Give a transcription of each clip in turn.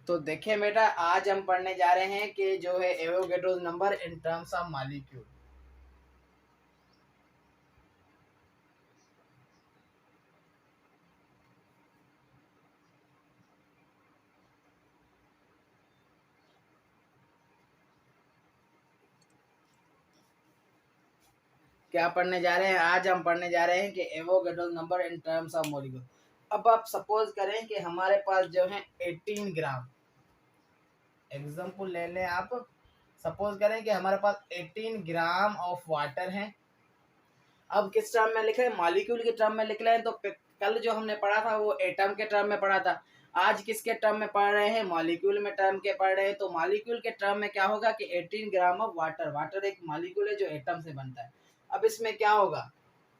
तो देखिए बेटा, आज हम पढ़ने जा रहे हैं कि जो है Avogadro's number in terms of molecule. क्या पढ़ने जा रहे हैं? आज हम पढ़ने जा रहे हैं कि Avogadro's number in terms of molecule. अब आप सपोज करें कि हमारे पास जो है 18 ग्राम, एग्जाम्पल ले लें आप। सपोज करें कि हमारे पास 18 ग्राम ऑफ वाटर है। अब किस टर्म में लिख रहे हैं? मॉलिक्यूल के टर्म में लिख रहे हैं। तो कल जो हमने पढ़ा था वो एटम के टर्म में पढ़ा था। आज किसके टर्म में पढ़ रहे हैं? मॉलिक्यूल में टर्म के पढ़ रहे हैं। तो मॉलिक्यूल के टर्म में क्या होगा कि 18 ग्राम ऑफ वाटर, वाटर एक मॉलिक्यूल है जो एटम से बनता है। अब इसमें क्या होगा?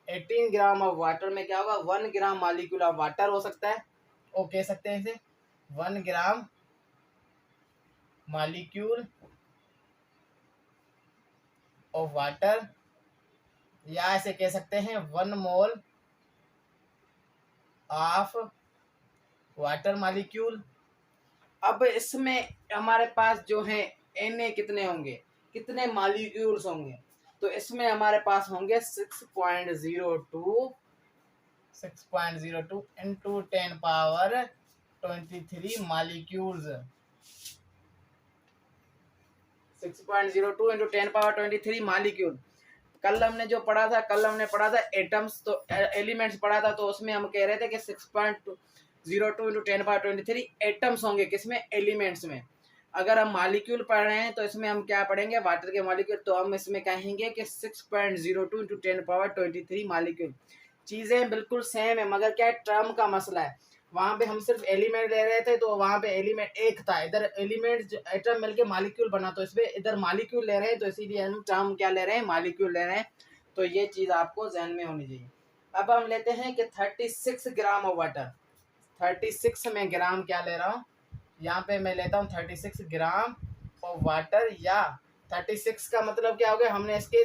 18 ग्राम ऑफ वाटर में क्या होगा? 1 ग्राम मॉलिक्यूल ऑफ वाटर हो सकता है। ओ कह सकते हैं इसे 1 ग्राम मॉलिक्यूल ऑफ वाटर, या ऐसे कह सकते हैं 1 मोल ऑफ वाटर मॉलिक्यूल। अब इसमें हमारे पास जो है Na कितने होंगे, कितने मॉलिक्यूल्स होंगे? तो इसमें हमारे पास होंगे 6.02 into 10 power 23 molecules. 6.02 into 10 power 23 molecule. कल हमने जो पढ़ा था, कल हमने पढ़ा था एटम्स, तो एलिमेंट्स पढ़ा था। तो उसमें हम कह रहे थे कि 6.02 इंटू 10 पावर 23 एटम्स होंगे किसमें? एलिमेंट्स में। अगर हम मॉलिक्यूल पढ़ रहे हैं तो इसमें हम क्या पढ़ेंगे? वाटर के मॉलिक्यूल। तो हम इसमें कहेंगे कि 6.02 इंटू 10 पावर 23 मॉलिक्यूल। चीज़ें बिल्कुल सेम है, मगर क्या है, टर्म का मसला है। वहां पे हम सिर्फ एलिमेंट ले रहे थे तो वहां पे एलिमेंट एक था, इधर एलिमेंट एटम मिलके मॉलिक्यूल बना, तो इसमें इधर मॉलिक्यूल ले रहे हैं, तो इसीलिए हम टर्म क्या ले रहे हैं? मॉलिक्यूल ले रहे हैं। तो ये चीज़ आपको ध्यान में होनी चाहिए। अब हम लेते हैं कि 36 ग्राम ऑफ वाटर। 36 में ग्राम क्या ले रहा हूँ? यहाँ पे मैं लेता हूँ 36 ग्राम ऑफ वाटर, या 36 का मतलब क्या हो गया? हमने इसके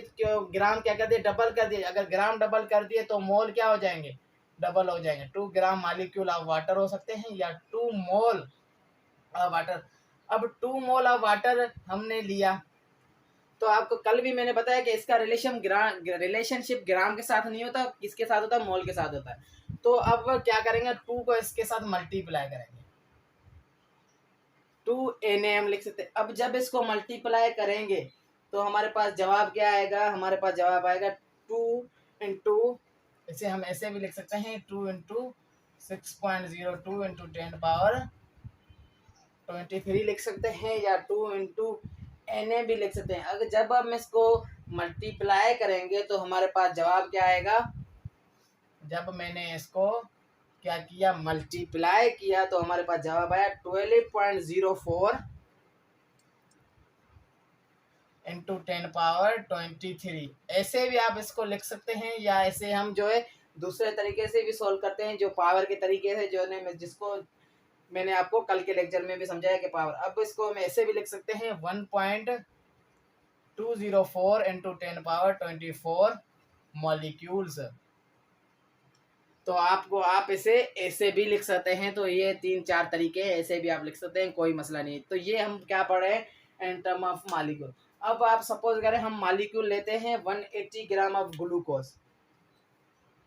ग्राम क्या कर दिए? डबल कर दिए। अगर ग्राम डबल कर दिए तो मोल क्या हो जाएंगे? डबल हो जाएंगे। 2 ग्राम मॉलिक्यूल ऑफ वाटर हो सकते हैं, या 2 मोल ऑफ वाटर। अब 2 मोल ऑफ वाटर हमने लिया, तो आपको कल भी मैंने बताया कि इसका रिलेशनशिप ग्राम के साथ नहीं होता, किसके साथ होता है? मोल के साथ होता है। तो अब क्या करेंगे? 2 को इसके साथ मल्टीप्लाई करेंगे, 2Na हम लिख सकते हैं। अब जब इसको मल्टीप्लाई करेंगे तो हमारे पास जवाब क्या आएगा? हमारे पास जवाब आएगा 2 इंटू, इसे हम ऐसे भी लिख सकते हैं 2 इंटू 6.02 इंटू 10 पावर 23 लिख सकते हैं, या 2 इंटू Na भी लिख सकते हैं। अगर जब हम इसको मल्टीप्लाई करेंगे तो हमारे पास जवाब क्या आएगा? जब मैंने इसको क्या किया? मल्टीप्लाई किया, तो हमारे पास जवाब आया 12.04 इंटू 10 पावर 23। ऐसे भी आप इसको लिख सकते हैं, या ऐसे हम जो है दूसरे तरीके से भी सॉल्व करते हैं, जो पावर के तरीके से, जो ने जिसको मैंने आपको कल के लेक्चर में भी समझाया कि पावर। अब इसको हम ऐसे भी लिख सकते हैं 1.204 इंटू 10 पावर 24 मॉलिक्यूल्स। तो आपको आप इसे ऐसे भी लिख सकते हैं। तो ये 3-4 तरीके हैं, ऐसे भी आप लिख सकते हैं, कोई मसला नहीं। तो ये हम क्या पढ़ रहे हैं? In term of molecule. अब आप सपोज करें हम मॉलिक्यूल लेते हैं 180 ग्राम ऑफ ग्लूकोज।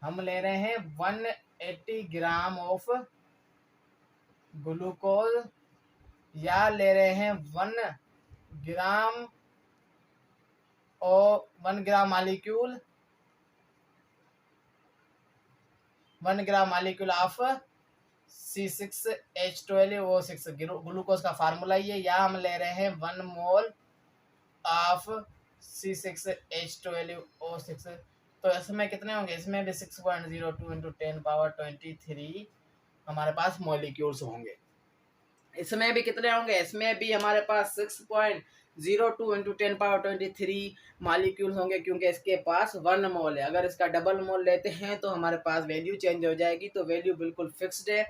हम ले रहे हैं 180 ग्राम ऑफ ग्लूकोज, या ले रहे हैं 1 ग्राम और 1 gram molecule, 1 gram molecule of C6H12O6। Glucose का फार्मूला ये। या हम ले रहे हैं 1 मोल ऑफ C6H12O6। तो इसमें कितने होंगे? इसमें भी 6.02 इंटू 10 पावर 23 हमारे पास मॉलिक्यूल्स होंगे। इसमें भी कितने होंगे? इसमें भी हमारे पास 6.02 इंटू 10 पावर 23 मॉलिक्यूल्स होंगे, क्योंकि इसके पास 1 मोल है। अगर इसका डबल मोल लेते हैं तो हमारे पास वैल्यू चेंज हो जाएगी। तो वैल्यू बिल्कुल फिक्स्ड है,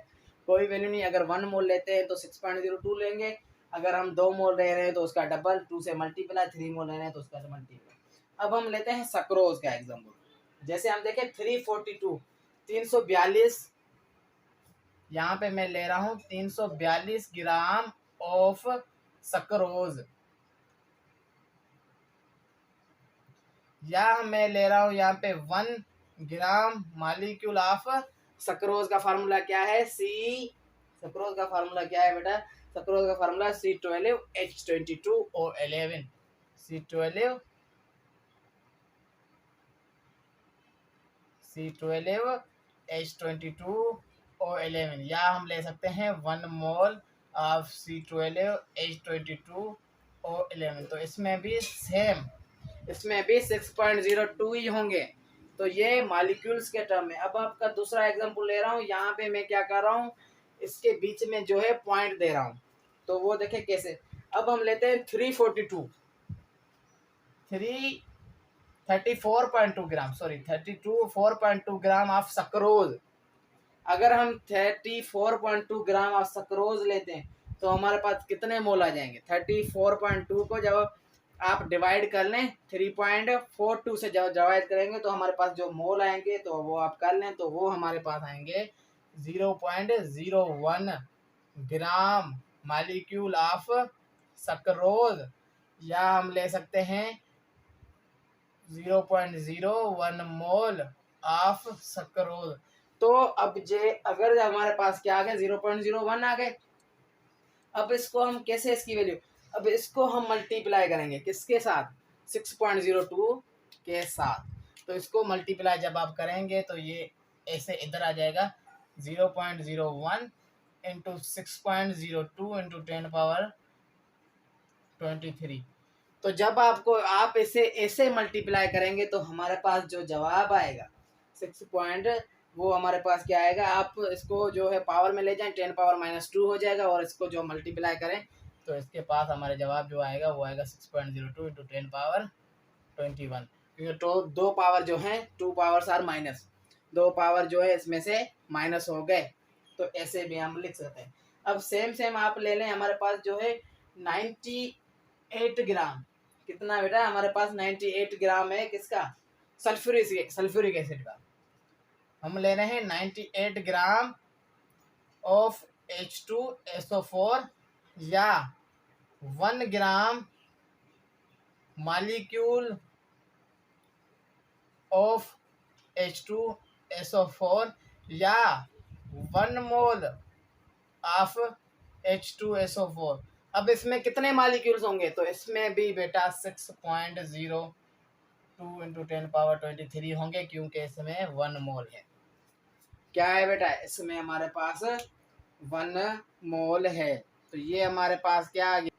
कोई वैल्यू नहीं। अगर 1 मोल लेते हैं तो 6.02 लेंगे। अगर हम 2 मोल ले रहे हैं तो उसका डबल, 2 से मल्टीप्लाई। 3 मोल ले रहे हैं तो उसका मल्टीप्लाई। अब हम लेते हैं सक्रोज का एग्जाम्पल। जैसे हम देखें 342 यहाँ पे मैं ले रहा हूँ 342 ग्राम ऑफ सक्रोज, या मैं ले रहा हूं यहाँ पे 1 ग्राम मॉलिक्यूल ऑफ सक्रोज का फार्मूला क्या है, सक्रोज का फार्मूला क्या है बेटा, सक्रोज का फार्मूला C12H22O11, C12H22O11, या हम ले सकते हैं 1 मोल ऑफ C12H22O11। तो इसमें भी 6.02 ही होंगे। तो ये मॉलिक्यूल्स के टर्म में। अब आपका दूसरा एग्जांपल ले रहा हूँ, यहाँ पे मैं क्या कर रहा हूँ, इसके बीच में जो है पॉइंट दे रहा हूँ, तो वो देखें कैसे। अब हम लेते हैं 34.2 ग्राम, सॉरी 34.2 ग्राम ऑफ सक्रोज। अगर हम 34.2 ग्राम ऑफ सक्रोज लेते हैं तो हमारे पास कितने मोल आ जाएंगे। 34.2 को जब आप डिवाइड कर लें 3.42 से जब डिवाइड करेंगे तो हमारे पास जो मोल आएंगे तो वो आप कर लें, तो वो हमारे पास आएंगे 0.01 ग्राम मॉलिक्यूल ऑफ सक्रोज, या हम ले सकते हैं 0.01 मोल ऑफ सक्रोज। तो अब अगर हमारे पास क्या आ गया 0.01 आ गए। अब इसको हम कैसे, इसकी वैल्यू, अब इसको हम मल्टीप्लाई करेंगे किसके साथ, 6.02 के साथ। तो इसको मल्टीप्लाई जब आप करेंगे तो ये ऐसे इधर आ जाएगा 0.01 इंटू 6.02 इंटू 10⁻23। तो जब आप इसे ऐसे मल्टीप्लाई करेंगे तो हमारे पास जो जवाब आएगा 6 पॉइंट, वो हमारे पास क्या आएगा, आप इसको जो है पावर में ले जाएं 10⁻−2 हो जाएगा, और इसको जो मल्टीप्लाई करें तो इसके पास हमारे जवाब जो आएगा वो आएगा 6.02 इंटू 10⁻21, क्योंकि तो दो पावर जो है 2 पावर्स आर माइनस, 2 पावर जो है इसमें से माइनस हो गए। तो ऐसे भी हम लिख सकते हैं। अब सेम आप ले लें, हमारे पास जो है 98 ग्राम, कितना बेटा हमारे पास 98 ग्राम है किसका, सल्फ्यूरिक एसिड का। हम ले रहे हैं 98 ग्राम ऑफ H2SO4, या 1 ग्राम मॉलिक्यूल ऑफ H2SO4, या 1 मोल ऑफ H2SO4। अब इसमें कितने मॉलिक्यूल्स होंगे, तो इसमें भी बेटा 6.02 इंटू 10⁻23 होंगे, क्योंकि इसमें 1 मोल है। क्या है बेटा, इसमें हमारे पास 1 मोल है। तो ये हमारे पास क्या आ गया,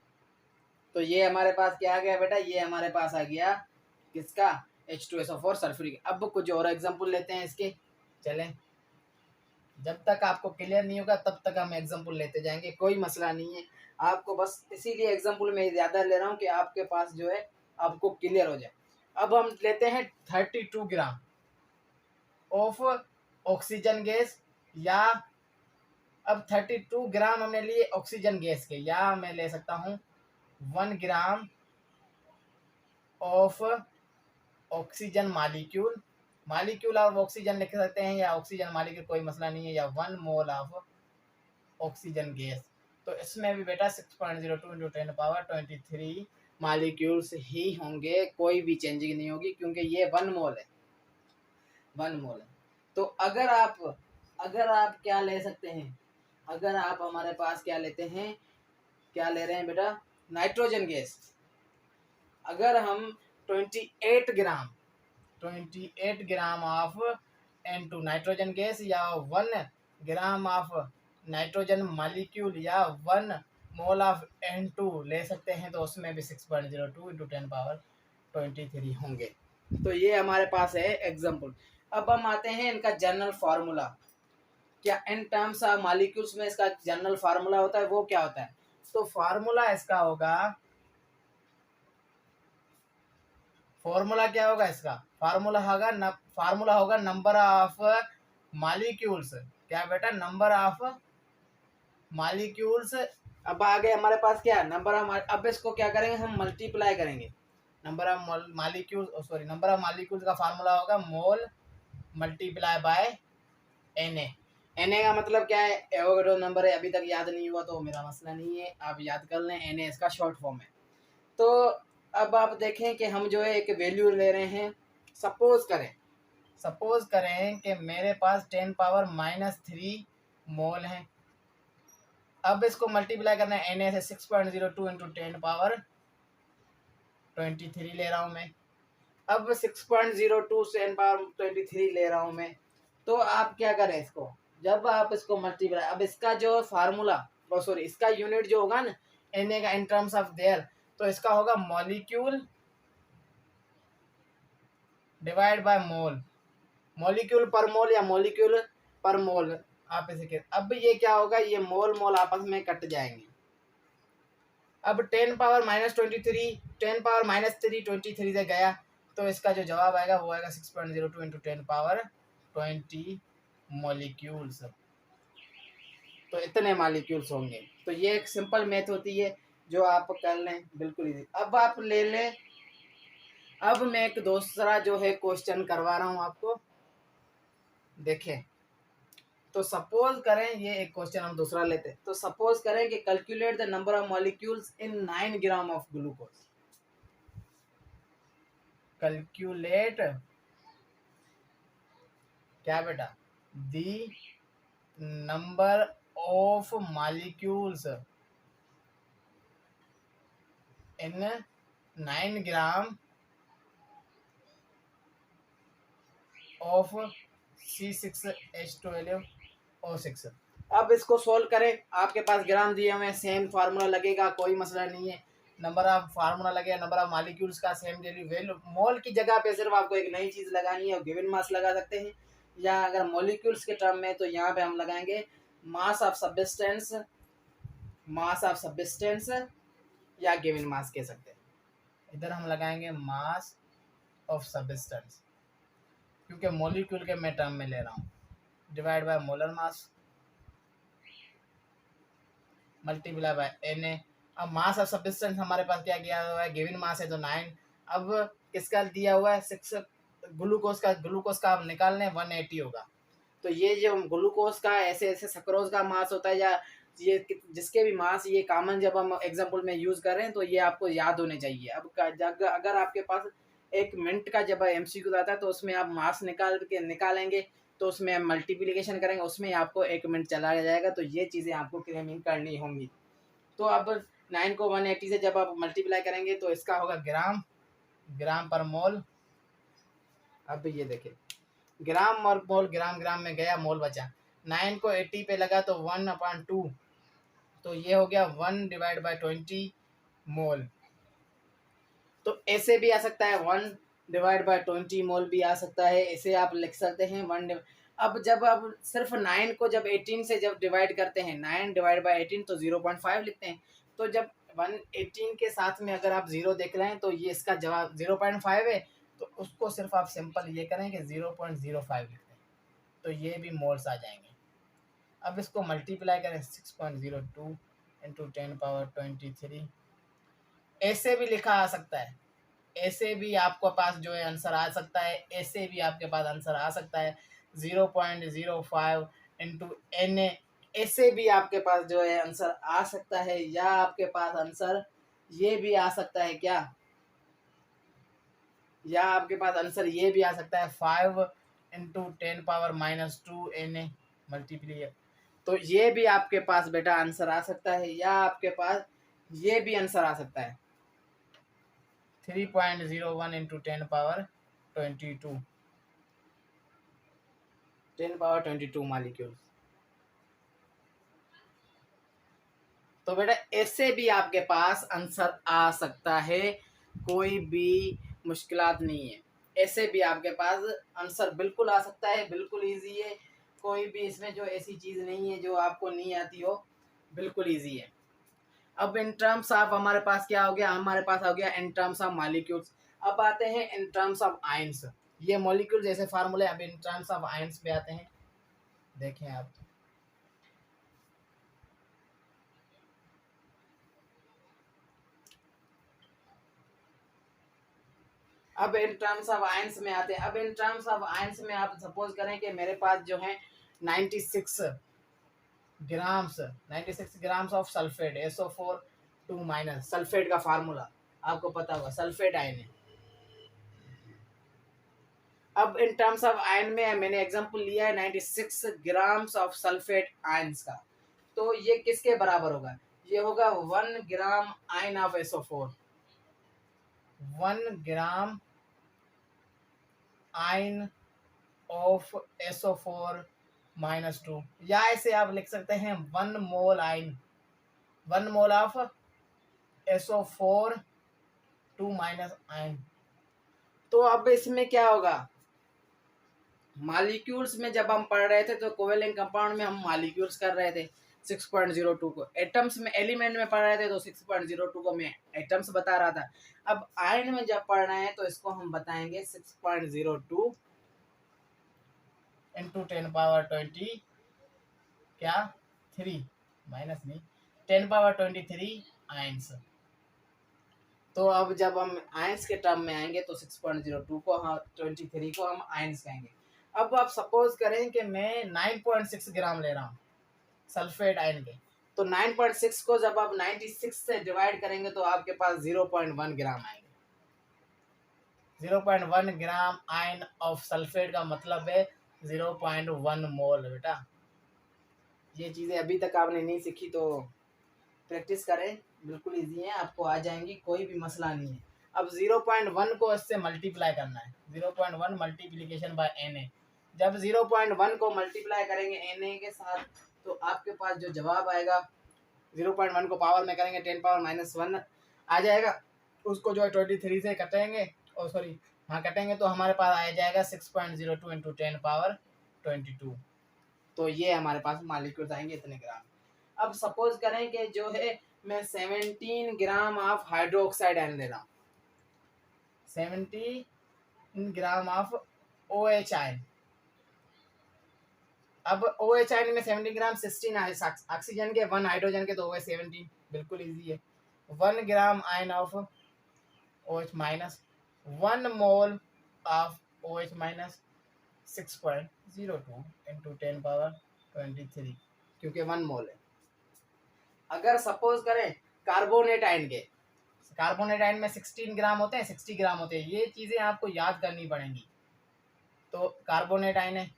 तो ये हमारे पास क्या आ गया बेटा, ये हमारे पास आ गया किसका, H2SO4 सल्फ्यूरिक। अब कुछ और एग्जांपल लेते हैं इसके, चलें। जब तक आपको क्लियर नहीं होगा तब तक हम एग्जांपल लेते जाएंगे, कोई मसला नहीं है। आपको बस इसीलिए एग्जांपल में ज़्यादा ले रहा हूँ कि आपके पास जो है आपको क्लियर हो जाए। अब हम लेते हैं 32 ग्राम ऑफ ऑक्सीजन गैस, या अब 32 ग्राम हमने लिए ऑक्सीजन गैस के, या मैं ले सकता हूँ 1 gram of oxygen molecule of oxygen लिख सकते हैं, या ऑक्सीजन मॉलिक्यूल कोई मसला नहीं है, या 1 मोल ऑफ ऑक्सीजन गैस। तो इसमें भी बेटा 6.02 इंटू 10⁻23 मॉलिक्यूल्स ही होंगे, कोई भी चेंजिंग नहीं होगी, क्योंकि ये 1 मोल है, 1 मोल है। तो अगर आप क्या ले सकते हैं, अगर आप हमारे पास क्या लेते हैं, क्या ले रहे हैं बेटा, नाइट्रोजन गैस। अगर हम 28 gram of N2 nitrogen gas, या 1 ग्राम ऑफ नाइट्रोजन मॉलिक्यूल, या 1 मोल ऑफ N2 ले सकते हैं, तो उसमें भी 6.02 इंटू 10⁻23 होंगे। तो ये हमारे पास है एग्जाम्पल। अब हम आते हैं इनका जनरल फार्मूला, क्या इन टर्म्स ऑफ मॉलिक्यूल्स में इसका जनरल फार्मूला होता है, वो क्या होता है। तो फार्मूला इसका होगा, फॉर्मूला क्या होगा इसका, फार्मूला होगा नंबर ऑफ मॉलिक्यूल्स। क्या बेटा, नंबर ऑफ मॉलिक्यूल्स। अब आगे हमारे पास क्या है, नंबर ऑफ, अब इसको क्या करेंगे हम मल्टीप्लाई करेंगे, नंबर ऑफ मॉलिक्यूल्स का फार्मूला होगा मोल मल्टीप्लाई बाय Na। Na का मतलब क्या है, एवोगैड्रो नंबर है, अभी तक याद नहीं हुआ तो मेरा मसला नहीं है, आप याद कर लें, Na इसका शॉर्ट फॉर्म है। तो अब आप देखें कि हम जो है एक वैल्यू ले रहे हैं, सपोज करें कि मेरे पास 10⁻³ मोल है। अब इसको मल्टीप्लाई करना है Na से 6.02 इंटू 10⁻23 ले रहा हूँ मैं। अब 6.02 से 10⁻23 ले रहा हूँ मैं। तो आप क्या करें, इसको जब आप इसको मल्टीप्लाई, अब इसका जो फार्मूला, सॉरी इसका यूनिट जो होगा ना Na का इन टर्म्स ऑफ देयर, तो इसका होगा molecule divide by mole, molecule पर मोल या मॉलिक्यूल पर मोल आप इसे कहते। अब ये क्या होगा, ये मोल मोल आपस में कट जाएंगे। अब 10⁻23 10⁻³ से गया, तो इसका जो जवाब आएगा वो आएगा 6.02 इंटू 10⁻20 मॉलिक्यूल्स। तो इतने मॉलिक्यूल्स होंगे। तो ये एक सिंपल मैथ होती है जो आप कर लें, बिल्कुल इजी। अब आप ले लें, अब मैं एक दूसरा जो है क्वेश्चन करवा रहा हूँ आपको, देखें। तो सपोज करें, ये एक क्वेश्चन हम दूसरा लेते हैं। तो सपोज करें कि calculate the number of molecules in 9 gram of glucose. Calculate क्या बेटा, the number of molecules in 9 gram of C6H12O6। अब इसको सोल्व करें, आपके पास ग्राम दिए हुए, सेम फार्मूला लगेगा, कोई मसला नहीं है। नंबर ऑफ फार्मूला लगेगा, नंबर ऑफ मॉलिक्यूल्स का सेम वैल्यू। मोल की जगह पे सिर्फ आपको एक नई चीज़ लगानी है, और गिवन मास लगा सकते हैं, या अगर मॉलिक्यूल्स के टर्म में तो यहाँ पे हम लगाएंगे मास ऑफ सब्सटेंस या गिवन मास कह सकते हैं। इधर हम लगाएंगे मास ऑफ सब्सटेंस, क्योंकि मॉलिक्यूल के मैं टर्म में ले रहा हूँ, divide by molar mass multiply by Na। अब मास ऑफ सब्सटेंस हमारे पास क्या किया हुआ है, गिवन मास है तो 9। अब किसका दिया हुआ है 6, ग्लूकोज का आप निकाल लें 180 होगा। तो ये जो ग्लूकोज का ऐसे ऐसे सक्रोज का मास होता है, या ये जिसके भी मास, ये कॉमन जब हम एग्जांपल में यूज़ कर रहे हैं तो ये आपको याद होने चाहिए। अब अगर आपके पास 1 मिनट का जब MCQ आता है तो उसमें आप मास निकालेंगे, तो उसमें हम मल्टीप्लिकेशन करेंगे, उसमें आपको 1 मिनट चला जाएगा। तो ये चीज़ें आपको क्लेमिंग करनी होंगी। तो अब 9 को 180 से जब आप मल्टीप्लाई करेंगे तो इसका होगा ग्राम पर मोल। अब ये देखिए, ग्राम और मोल, ग्राम में गया, मोल बचा। 9 को 80 पे लगा तो 1/2, तो ये हो गया 1/20 मोल। तो ऐसे भी आ सकता है, 1/20 मोल भी आ सकता है, ऐसे आप लिख सकते हैं 1। अब जब आप सिर्फ 9 को जब 18 से जब डिवाइड करते हैं, 9/18 तो 0.5 लिखते हैं। तो जब 118 के साथ में अगर आप 0 देख रहे हैं तो ये इसका जवाब 0.5 है, तो उसको सिर्फ आप सिंपल ये करें कि 0.05 लिखते हैं, तो ये भी मोल्स आ जाएंगे। अब इसको मल्टीप्लाई करें 6.02 इंटू 10⁻23। ऐसे भी लिखा आ सकता है, ऐसे भी आपको पास जो है आंसर आ सकता है, ऐसे भी आपके पास आंसर आ सकता है 0.05 इंटू Na। ऐसे भी आपके पास जो है आंसर आ सकता है, या आपके पास आंसर ये भी आ सकता है क्या, या आपके पास आंसर ये भी आ सकता है 5 इंटू 10⁻−2 Na मल्टीप्लाई। तो ये भी आपके पास बेटा आंसर आ सकता है, या आपके पास ये भी आंसर आ सकता है 3.01 इंटू 10⁻22 मॉलिक्यूल्स। तो बेटा ऐसे भी आपके पास आंसर आ सकता है, कोई भी मुश्किलात नहीं है। ऐसे भी आपके पास आंसर बिल्कुल आ सकता है, बिल्कुल इजी है। कोई भी इसमें जो ऐसी चीज़ नहीं है जो आपको नहीं आती हो, बिल्कुल इजी है। अब इन टर्म्स ऑफ हमारे पास क्या हो गया, हमारे पास हो गया इन टर्म्स ऑफ मॉलिक्यूल्स। अब आते हैं इन टर्म्स ऑफ आयंस। ये मॉलिक्यूल जैसे फार्मूले, अब इन टर्म्स ऑफ आयंस पे आते हैं, देखें आप। अब इन टर्म्स ऑफ आयंस में आते हैं। अब इन टर्म्स ऑफ आयंस में आप सपोज करें कि मेरे पास जो है 96 grams of sulphate SO4 2 minus. Sulphate का फार्मूला आपको पता होगा, सल्फेट आयन है। अब इन टर्म्स ऑफ आयन में मैंने एग्जांपल लिया है 96 ग्राम्स ऑफ सल्फेट आयंस का, तो ये किसके बराबर होगा? ये होगा 1 gram ion of SO4, 1 gram ion of SO4 minus 2, या ऐसे आप लिख सकते हैं 1 mole ion, 1 mole of SO4 2 minus ion. तो अब इसमें क्या होगा, मॉलिक्यूल्स में जब हम पढ़ रहे थे तो कोवेलेंट कंपाउंड में हम मॉलिक्यूल्स कर रहे थे 6.02 को, एटम्स में एलिमेंट में पढ़ रहे थे तो 6.02 को मैं एटम्स बता रहा था। अब आयन में जब पढ़ रहे हैं तो इसको हम बताएंगे 6.02 इंटू 10 पावर 20 क्या 3 माइनस नहीं 10 पावर 23 आयंस। तो अब जब हम आयंस के टर्म में आएंगे तो 6.02 को हम 23 को हम आयंस कहेंगे। अब आप सपोज करें कि मैं 9.6 ग्राम ले रहा हूँ सल्फेट आयन के, तो 9.6 को जब आप 96 से डिवाइड करेंगे तो आपके पास 0.1 ग्राम आएंगे। 0.1 ग्राम आयन ऑफ सल्फेट का मतलब है 0.1 मोल। बेटा ये चीज़ें अभी तक आपने नहीं सीखी तो प्रैक्टिस करें, बिल्कुल इजी है, आपको आ जाएंगी, कोई भी मसला नहीं है। अब 0.1 को इससे मल्टीप्लाई करना है, 0.1 मल्टीप्लीकेशन बाय Na। जब 0.1 को मल्टीप्लाई करेंगे Na के साथ तो आपके पास जो जवाब आएगा 0.1 को पावर में करेंगे 10 पावर माइनस 1 आ जाएगा, उसको जो है 23 से कटेंगे और सॉरी हाँ कटेंगे तो हमारे पास आ जाएगा 6.02 इंटू 10 पावर 22। तो ये हमारे पास मॉलिक्यूल्स आएंगे इतने ग्राम। अब सपोज करें कि जो है मैं 17 ग्राम ऑफ हाइड्रोक्साइड आयन ले रहा हूँ, 17 ग्राम ऑफ OH आयन। अब OH आयन में 17 ग्राम 16 ऑक्सीजन के 1 हाइड्रोजन के तो OH 17, बिल्कुल इजी है। 1 gram ion of OH minus 1 mole of OH minus 6.02 into 10 power 23 क्योंकि 1 मोल है। अगर सपोज करें कार्बोनेट आयन के, कार्बोनेट आयन में 16 ग्राम होते हैं 60 ग्राम होते हैं, ये चीज़ें आपको याद करनी पड़ेंगी। तो कार्बोनेट आयन है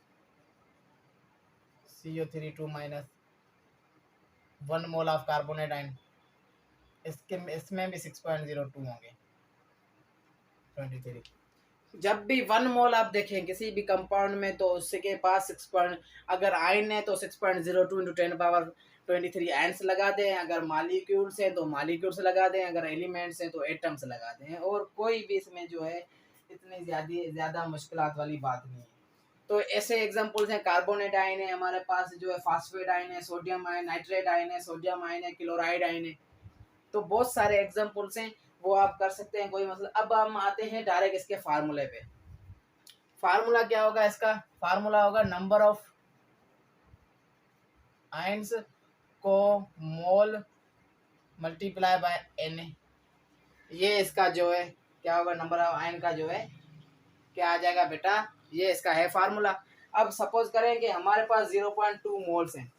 CO3 2 minus 1 mole of carbonate ion, इसमें भी 6.02 होंगे 23। जब भी 1 मोल आप देखें किसी भी कंपाउंड में तो उसके पास अगर आयन है तो 6.02 इंटू 10 पावर 23 आयन्स लगा दें, अगर मॉलिक्यूल्स हैं तो मॉलिक्यूल्स लगा दें, अगर एलिमेंट्स हैं तो एटम्स लगा दें, और कोई भी इसमें जो है इतनी ज़्यादा मुश्किलात वाली बात नहीं है। तो ऐसे एग्जांपल्स हैं, कार्बोनेट आयन है हमारे पास, जो है फास्फेट आयन है, सोडियम आयन, नाइट्रेट आयन है, सोडियम आयन है, क्लोराइड आयन है, तो बहुत सारे एग्जांपल्स हैं, वो आप कर सकते हैं, कोई मसला। अब हम आते हैं डायरेक्ट इसके फार्मूले पे। फार्मूला क्या होगा इसका? फार्मूला होगा नंबर ऑफ आयंस को मोल मल्टीप्लाई बाय Na। ये इसका जो है क्या होगा, नंबर ऑफ आयन का जो है क्या आ जाएगा बेटा, ये इसका है फार्मूला। अब सपोज करें कि हमारे पास 0.2 मोल्स हैं,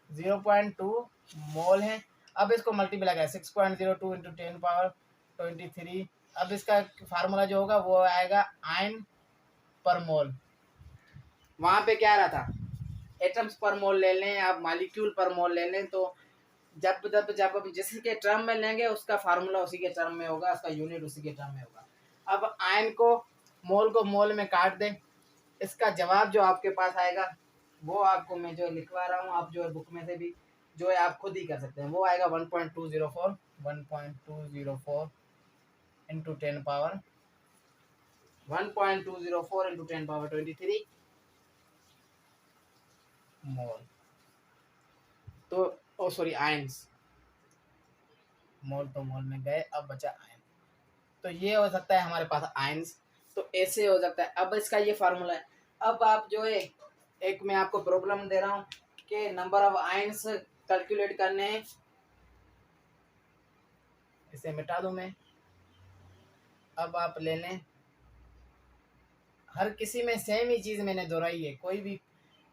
0.2 मोल हैं। अब इसको मल्टीप्लाई करें 6.02 इंटू 10 पावर 23। अब इसका फार्मूला जो होगा वो आएगा आयन पर मोल। वहाँ पे क्या रहा था, एटम्स पर मोल ले लें आप, मॉलिक्यूल पर मोल ले लें, तो जब हम जिसके टर्म में लेंगे उसका फार्मूला उसी के टर्म में होगा, उसका यूनिट उसी के टर्म में होगा। अब आयन को मोल में काट दें, इसका जवाब जो आपके पास आएगा वो आपको मैं जो लिखवा रहा हूँ, आप जो है बुक में से भी जो है आप खुद ही कर सकते हैं, वो आएगा 1.204 इंटू 10 पावर 1.204 इंटू 10 पावर 23 मोल। तो सॉरी आयंस, मोल तो मोल में गए, अब बचा आयन। तो ये हो सकता है हमारे पास आयंस, तो ऐसे हो सकता है। अब इसका ये फार्मूला है। अब आप जो है एक मैं आपको प्रॉब्लम दे रहा हूँ कि नंबर ऑफ आयंस कैलकुलेट करने हैं, इसे मिटा दूं मैं। अब आप ले लें, हर किसी में सेम ही चीज़ मैंने दोहराई है, कोई भी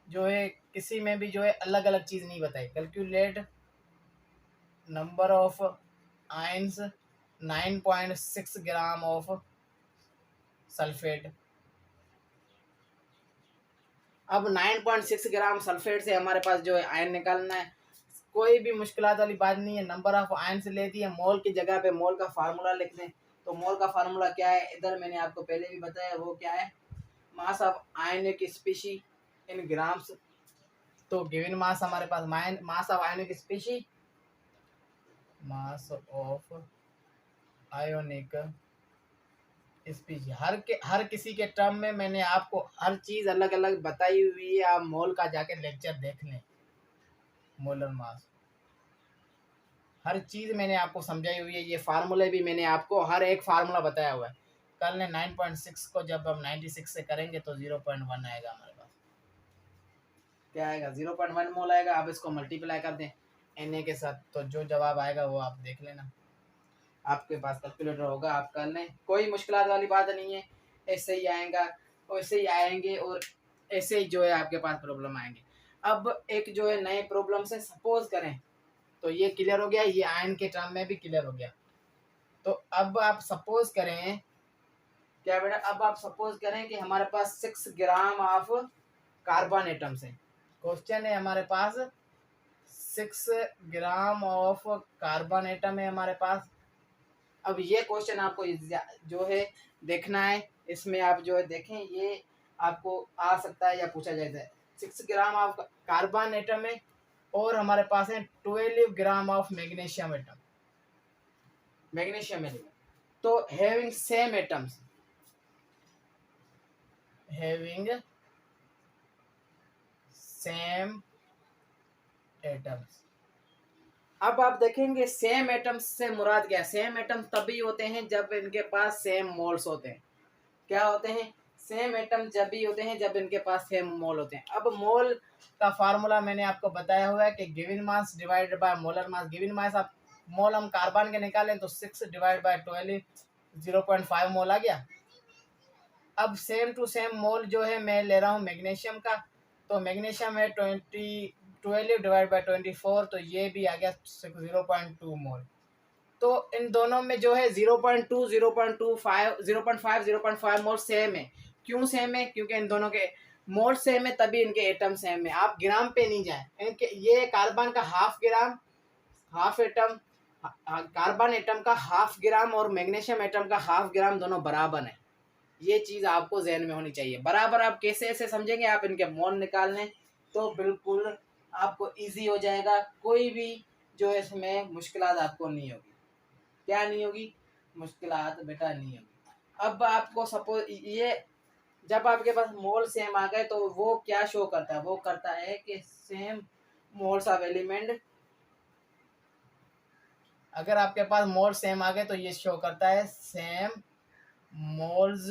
जो है किसी में भी जो है अलग अलग चीज़ नहीं बताई। Calculate number of ions 9.6 gram of sulphate. अब 9.6 ग्राम सल्फेट से हमारे पास जो है आयन निकालना है। कोई भी मुश्किलात वाली बात नहीं है। नंबर ऑफ आयन से लेती है, मोल की जगह पे मोल का फार्मूला लिख दें। तो मोल का फार्मूला क्या है, इधर मैंने आपको पहले भी बताया, वो क्या है, mass of ionic species in grams. तो गिवन मास हमारे पास mass of ionic species, mass of ionic species, हर किसी के टर्म में मैंने आपको हर चीज़ अलग अलग बताई हुई है। आप मोल का जाके लेक्चर देख लें। मोलर मास हर चीज़ मैंने आपको समझाई हुई है। ये फार्मूले भी मैंने आपको हर एक फार्मूला बताया हुआ है। कल ने 9.6 को जब हम 96 से करेंगे तो 0.1 आएगा हमारे पास। क्या आएगा, 0.1 मोल आएगा। आप इसको मल्टीप्लाई कर दें Na के साथ, तो जो जवाब आएगा वो आप देख लेना। आपके पास कैलकुलेटर होगा, आप कर लें, कोई मुश्किल वाली बात नहीं है। ऐसे ही आएगा, वैसे ही आएंगे, और ऐसे ही जो है आपके पास प्रॉब्लम आएंगे। अब एक जो है नए प्रॉब्लम से सपोज करें, तो ये क्लियर हो गया, ये आयन के टर्म में भी क्लियर हो गया। तो अब आप सपोज करें, क्या बेटा, अब आप सपोज करें कि हमारे पास 6 ग्राम ऑफ कार्बन एटम्स हैं। क्वेश्चन है हमारे पास 6 ग्राम ऑफ कार्बन एटम है हमारे पास। अब ये क्वेश्चन आपको जो है देखना है। इसमें आप जो है देखें, ये आपको आ सकता है या पूछा जाता है। 6 ग्राम ऑफ कार्बन एटम है, और हमारे पास है 12 gram of magnesium atom. Magnesium atom तो having same atoms, having same atoms. अब आप देखेंगे सेम एटम्स से मुराद क्या है। सेम एटम्स तभी होते हैं जब इनके पास सेम मोल्स होते हैं। क्या होते हैं, सेम एटम जब भी होते हैं जब इनके पास सेम मोल होते हैं। अब मोल का फार्मूला मैंने आपको बताया हुआ है कि given mass divided by molar mass. Given mass आप मोल हम कार्बन के निकालें तो 6 डिवाइड बाय 12 0.5 मोल आ गया। अब सेम टू सेम मोल जो है मैं ले रहा हूँ मैग्नीशियम का, तो मैग्नीशियम है 12 डिवाइड बाय 24, तो ये भी आ गया 0.2 मोल। तो इन दोनों में जो है 0.2 0.25 0.5 मोल सेम है। क्यों सेम है, क्योंकि इन दोनों के मोल सेम है, तभी इनके एटम सेम है। आप ग्राम पे नहीं जाए, इनके ये कार्बन का हाफ ग्राम, हाफ एटम, कार्बन एटम का हाफ ग्राम और मैग्नीशियम एटम का हाफ ग्राम दोनों बराबर है। ये चीज़ आपको जहन में होनी चाहिए। बराबर आप कैसे ऐसे समझेंगे, आप इनके मोल निकालने तो बिल्कुल आपको इजी हो जाएगा। कोई भी जो है इसमें मुश्किलात आपको नहीं होगी। क्या नहीं होगी, मुश्किलात बेटा नहीं होगी। अब आपको सपोज ये जब आपके पास मोल सेम आ गए तो वो क्या शो करता है, वो करता है कि सेम मोल्स ऑफ एलिमेंट। अगर आपके पास मोल सेम आ गए तो ये शो करता है same moles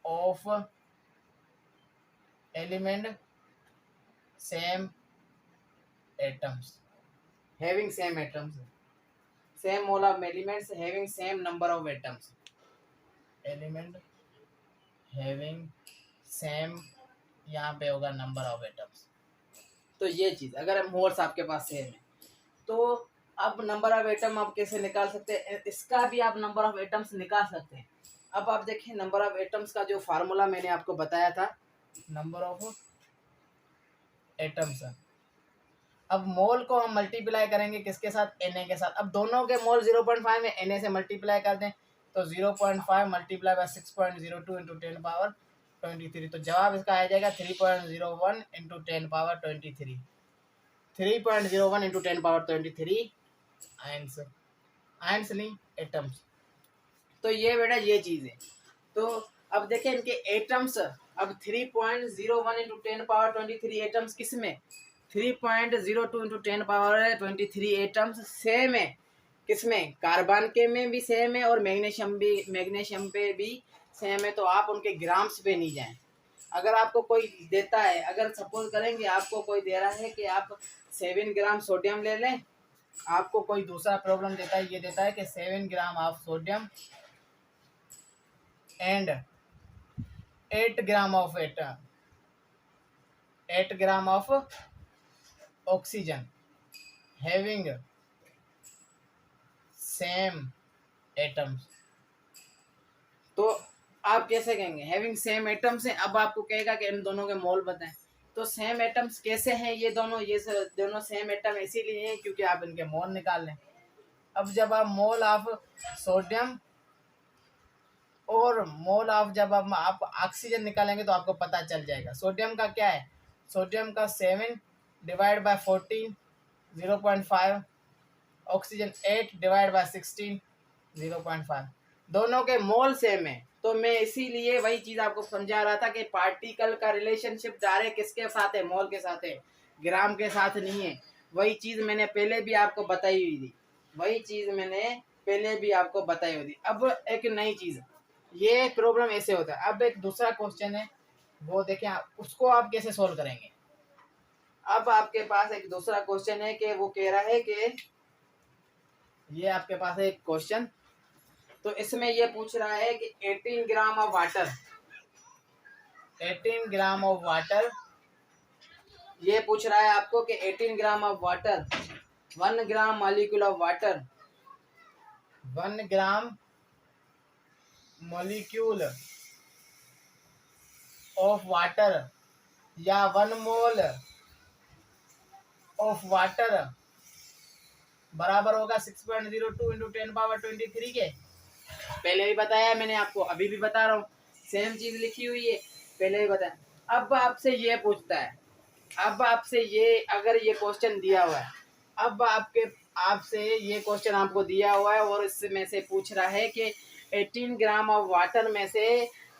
of element same atoms, having same atoms, same mole of elements having same number of atoms, element having same, यहाँ पे होगा नंबर ऑफ एटम्स। तो ये चीज़ अगर मोल्स आपके पास सेम है तो अब नंबर ऑफ एटम आप कैसे निकाल सकते हैं, इसका भी आप नंबर ऑफ एटम्स निकाल सकते हैं। अब आप देखिए नंबर ऑफ एटम्स का जो फार्मूला मैंने आपको बताया था, नंबर ऑफ एटम्स। अब मोल को हम मल्टीप्लाई करेंगे किसके साथ, Na के साथ। अब दोनों के मोल 0.5 में Na से मल्टीप्लाई कर दें तो 0.5 मल्टीप्लाई बाय 6.02 इंटू 10 पावर 23, तो जवाब इसका आ जाएगा 3.01 into 10 power 23, 3.01 into 10 power 23 ions, ions नहीं एटम्स। तो ये बेटा ये चीज़ है। तो अब देखें इनके एटम्स, अब 3.01 इंटू 10 पावर 23 एटम्स किस में, 3.02 इंटू 10 पावर 23 एटम्स सेम है किसमें, कार्बन के में भी सेम है और मैग्नीशियम पे भी सेम है। तो आप उनके ग्राम्स पे नहीं जाएं। अगर आपको कोई देता है, अगर सपोज करेंगे आपको कोई दे रहा है कि आप 7 ग्राम सोडियम ले लें, आपको कोई दूसरा प्रॉब्लम देता है, ये देता है कि 7 gram of sodium and 8 gram of 8 gram of oxygen having same atoms. तो आप कैसे कहेंगे हैविंग सेम एटम्स है। अब आपको कहेगा कि इन दोनों के मोल बताएं। तो सेम एटम्स कैसे हैं ये दोनों, दोनों सेम एटम इसीलिए हैं क्योंकि आप इनके मोल निकाल लें। अब जब आप मोल ऑफ सोडियम और मोल ऑफ जब आप ऑक्सीजन निकालेंगे तो आपको पता चल जाएगा। सोडियम का क्या है, सोडियम का 7 divide by 14 0.5, oxygen 8 divide by 16 0.5, दोनों के मोल सेम है। तो मैं इसीलिए वही चीज आपको समझा रहा था कि पार्टिकल का रिलेशनशिप डायरेक्ट किसके साथ है, मोल के साथ है, ग्राम के साथ नहीं है। वही चीज मैंने पहले भी आपको बताई हुई थी, वही चीज मैंने पहले भी आपको बताई हुई थी। अब एक नई चीज, ये प्रॉब्लम ऐसे होता है। अब एक दूसरा क्वेश्चन है वो देखें उसको आप कैसे सोल्व करेंगे। अब आपके पास एक दूसरा क्वेश्चन है कि वो कह रहा है कि ये आपके पास है एक क्वेश्चन, तो इसमें ये पूछ रहा है कि 18 gram of water, 18 gram of water, ये पूछ रहा है आपको कि 18 gram of water, 1 gram molecule of water, 1 gram molecule of water या 1 मोल ऑफ वाटर बराबर होगा 6.02 इंटू 10⁻23 के। पहले भी बताया मैंने आपको, अभी भी बता रहा हूँ, सेम चीज लिखी हुई है, पहले भी बताया। अब आपसे ये पूछता है, अब आपसे ये अगर ये क्वेश्चन दिया हुआ है, अब आपसे ये क्वेश्चन आपको दिया हुआ है और इसमें से पूछ रहा है कि 18 ग्राम ऑफ वाटर में से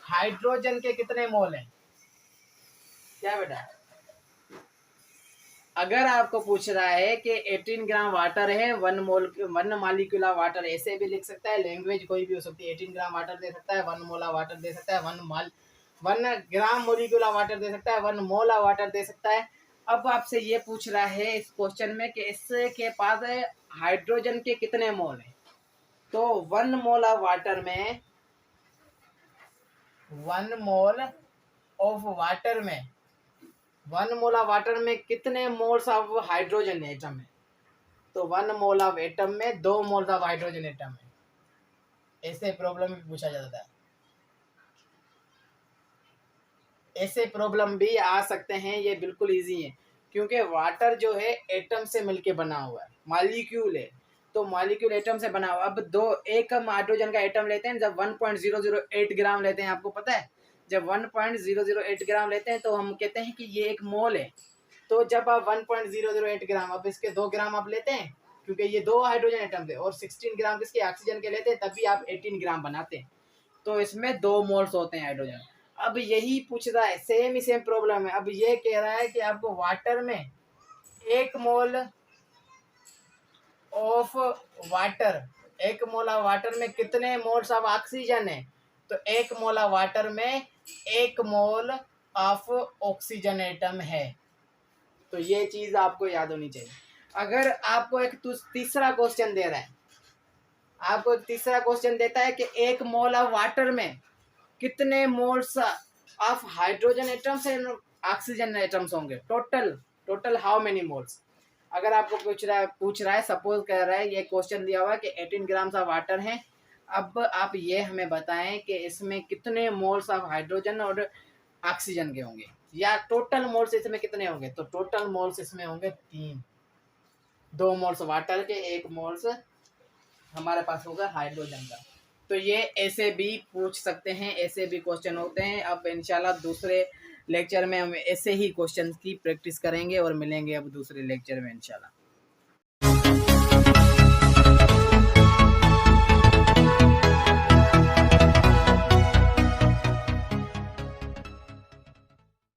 हाइड्रोजन के कितने मोल हैं। क्या बेटा, अगर आपको पूछ रहा है कि 18 ग्राम वाटर है, 1 मॉलिक्यूल ऑफ वाटर, ऐसे भी लिख सकता है, लैंग्वेज कोई भी हो सकती है। 18 ग्राम वाटर दे सकता है, 1 मोल ऑफ वाटर दे सकता है, 1 ग्राम मॉलिक्यूल ऑफ वाटर दे सकता है, 1 मोल ऑफ वाटर दे सकता है। अब आपसे ये पूछ रहा है इस क्वेश्चन में कि इसके पास हाइड्रोजन के कितने मोल हैं। तो 1 मोल ऑफ वाटर में, 1 मोल ऑफ वाटर में, 1 मोल ऑफ वाटर में कितने मोल्स ऑफ हाइड्रोजन एटम है। तो 1 मोल ऑफ एटम में 2 मोल्स ऑफ हाइड्रोजन एटम है। ऐसे प्रॉब्लम भी पूछा जाता है, ऐसे प्रॉब्लम भी आ सकते हैं। ये बिल्कुल इजी है क्योंकि वाटर जो है एटम से मिलके बना हुआ है, मॉलिक्यूल है, तो मॉलिक्यूल एटम से बना हुआ। अब एक हम हाइड्रोजन का एटम लेते हैं जब 1.008 ग्राम लेते हैं, आपको पता है जब 1.008 ग्राम लेते हैं तो हम कहते हैं कि ये एक मोल है। तो जब आप 1.008 ग्राम, अब इसके 2 ग्राम आप लेते हैं क्योंकि ये 2 हाइड्रोजन एटम थे, और 16 ग्राम किसके, ऑक्सीजन के लेते हैं, तभी आप 18 ग्राम बनाते हैं। तो इसमें 2 मोल्स होते हैं हाइड्रोजन। अब यही पूछ रहा है, सेम ही सेम प्रॉब्लम है। अब ये कह रहा है कि आपको वाटर में 1 mole of water, 1 mole of water में कितने मोल्स ऑफ ऑक्सीजन है। तो 1 मोल ऑफ वाटर में 1 मोल ऑफ ऑक्सीजन एटम है। तो ये चीज आपको याद होनी चाहिए। अगर आपको एक तीसरा क्वेश्चन दे रहा है, आपको तीसरा क्वेश्चन देता है कि 1 मोल ऑफ वाटर में कितने moles of hydrogen atoms and oxygen atoms होंगे, टोटल हाउ मेनी मोल्स। अगर आपको पूछ रहा है सपोज कर रहा है, ये क्वेश्चन दिया हुआ है कि 18 ग्राम्स ऑफ वाटर है। अब आप ये हमें बताएं कि इसमें कितने मोल्स ऑफ हाइड्रोजन और ऑक्सीजन के होंगे, या टोटल मोल्स इसमें कितने होंगे। तो टोटल मोल्स इसमें होंगे 3, 2 मोल्स वाटर के, 1 मोल्स हमारे पास होगा हाइड्रोजन का। तो ये ऐसे भी पूछ सकते हैं, ऐसे भी क्वेश्चन होते हैं। अब इंशाल्लाह दूसरे लेक्चर में हम ऐसे ही क्वेश्चन की प्रैक्टिस करेंगे और मिलेंगे अब दूसरे लेक्चर में इंशाल्लाह।